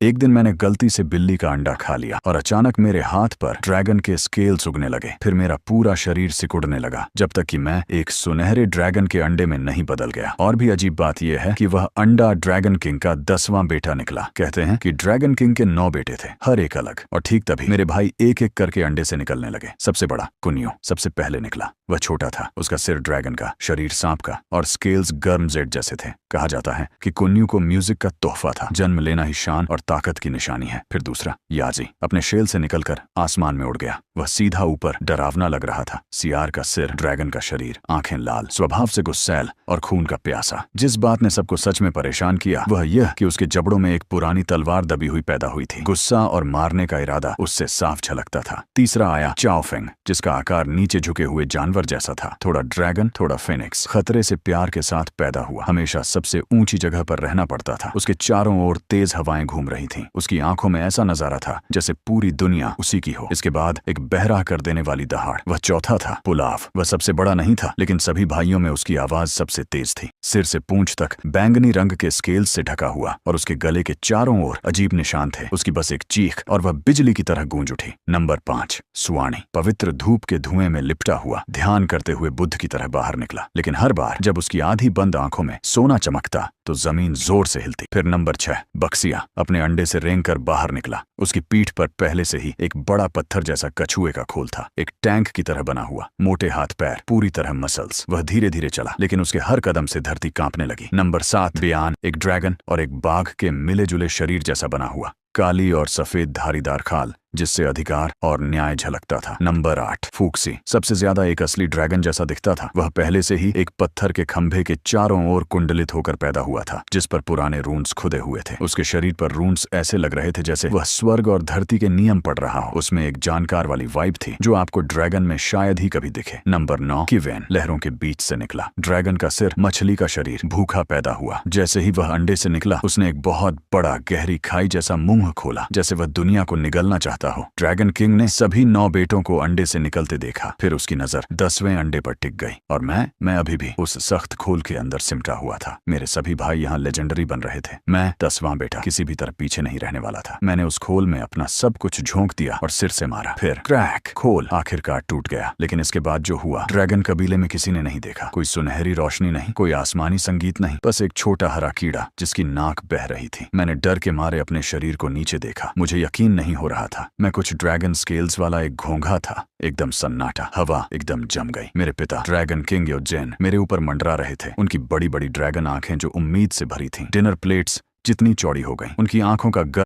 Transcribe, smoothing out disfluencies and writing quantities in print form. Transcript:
एक दिन मैंने गलती से बिल्ली का अंडा खा लिया और अचानक मेरे हाथ पर ड्रैगन के स्केल्स उगने लगे। फिर मेरा पूरा शरीर सिकुड़ने लगा जब तक कि मैं एक सुनहरे ड्रैगन के अंडे में नहीं बदल गया। और भी अजीब बात यह है कि वह अंडा ड्रैगन किंग का 10वां बेटा निकला। कहते हैं कि ड्रैगन किंग के 9 बेटे थे, हर एक अलग। और ठीक तभी मेरे भाई एक एक करके अंडे से निकलने लगे। सबसे बड़ा कुन्यो सबसे पहले निकला। वह छोटा था, उसका सिर ड्रैगन का, शरीर सांप का और स्केल्स गर्म जेड जैसे थे। कहा जाता है कि कुन्यू को म्यूजिक का तोहफा था, जन्म लेना ही शान और ताकत की निशानी है। फिर दूसरा याजी अपने शेल से निकलकर आसमान में उड़ गया। वह सीधा ऊपर डरावना लग रहा था। सियार का सिर, ड्रैगन का शरीर, आंखें लाल, स्वभाव से गुस्सैल और खून का प्यासा। जिस बात ने सबको सच में परेशान किया वह यह कि उसके जबड़ों में एक पुरानी तलवार दबी हुई पैदा हुई थी। गुस्सा और मारने का इरादा उससे साफ झलकता था। तीसरा आया चाओ फेंग, जिसका आकार नीचे झुके हुए जानवर जैसा था। थोड़ा ड्रैगन, थोड़ा फेनिक्स। खतरे से प्यार के साथ पैदा हुआ, हमेशा सबसे ऊंची जगह पर रहना पड़ता था। उसके चारों ओर तेज हवाएं घूम रही थीं। उसकी आंखों में ऐसा नजारा था जैसे पूरी दुनिया उसी की हो। इसके बाद एक बहरा कर देने वाली दहाड़। वह चौथा था पुलाव। वह सबसे बड़ा नहीं था, लेकिन सभी भाइयों में उसकी आवाज सबसे तेज थी। सिर से पूंछ तक बैंगनी रंग के स्केल्स से ढका हुआ और उसके गले के चारों ओर अजीब निशान थे। उसकी बस एक चीख और वह बिजली की तरह गूंज उठी। नंबर 5 सुआणी, पवित्र धूप के धुएं में लिपटा हुआ, ध्यान करते हुए बुद्ध की तरह बाहर निकला। लेकिन हर बार जब उसकी आधी बंद आंखों में सोना चमकता तो जमीन जोर से हिलती। फिर नंबर 6 बक्सिया अपने अंडे से रेंगकर बाहर निकला। उसकी पीठ पर पहले से ही एक बड़ा पत्थर जैसा कछुए का खोल था, एक टैंक की तरह बना हुआ, मोटे हाथ पैर, पूरी तरह मसल्स। वह धीरे धीरे चला, लेकिन उसके हर कदम से धरती कांपने लगी। नंबर 7 बयान, एक ड्रैगन और एक बाघ के मिले जुले शरीर जैसा बना हुआ, काली और सफेद धारीदार खाल जिससे अधिकार और न्याय झलकता था। नंबर 8 फूक्सी, सबसे ज्यादा एक असली ड्रैगन जैसा दिखता था। वह पहले से ही एक पत्थर के खंभे के चारों ओर कुंडलित होकर पैदा हुआ था, जिस पर पुराने रून्स खुदे हुए थे। उसके शरीर पर रून्स ऐसे लग रहे थे जैसे वह स्वर्ग और धरती के नियम पढ़ रहा हो। उसमें एक जानकार वाली वाइब थी जो आपको ड्रैगन में शायद ही कभी दिखे। नंबर 9 किवेन, लहरों के बीच से निकला। ड्रैगन का सिर, मछली का शरीर, भूखा पैदा हुआ। जैसे ही वह अंडे से निकला उसने एक बहुत बड़ा गहरी खाई जैसा मुंह खोला, जैसे वह दुनिया को निगलना चाहता हो। ड्रैगन किंग ने सभी 9 बेटों को अंडे से निकलते देखा। फिर उसकी नजर 10वें अंडे पर टिक गई और मैं अभी भी उस सख्त खोल के अंदर सिमटा हुआ था। मेरे सभी भाई यहाँ लेजेंडरी बन रहे थे। मैं 10वां बेटा किसी भी तरह पीछे नहीं रहने वाला था। मैंने उस खोल में अपना सब कुछ झोंक दिया और सिर से मारा। फिर क्रैक, खोल आखिरकार टूट गया। लेकिन इसके बाद जो हुआ ड्रैगन कबीले में किसी ने नहीं देखा। कोई सुनहरी रोशनी नहीं, कोई आसमानी संगीत नहीं, बस एक छोटा हरा कीड़ा जिसकी नाक बह रही थी। मैंने डर के मारे अपने शरीर को नीचे देखा। मुझे यकीन नहीं हो रहा था। मैं कुछ ड्रैगन स्केल्स वाला एक घोंघा था। एकदम सन्नाटा, हवा एकदम जम गई। मेरे पिता ड्रैगन किंग योजेन मेरे ऊपर मंडरा रहे थे। उनकी बड़ी बड़ी ड्रैगन आंखें जो उम्मीद से भरी थीं, डिनर प्लेट्स जितनी चौड़ी हो गई। उनकी आंखों का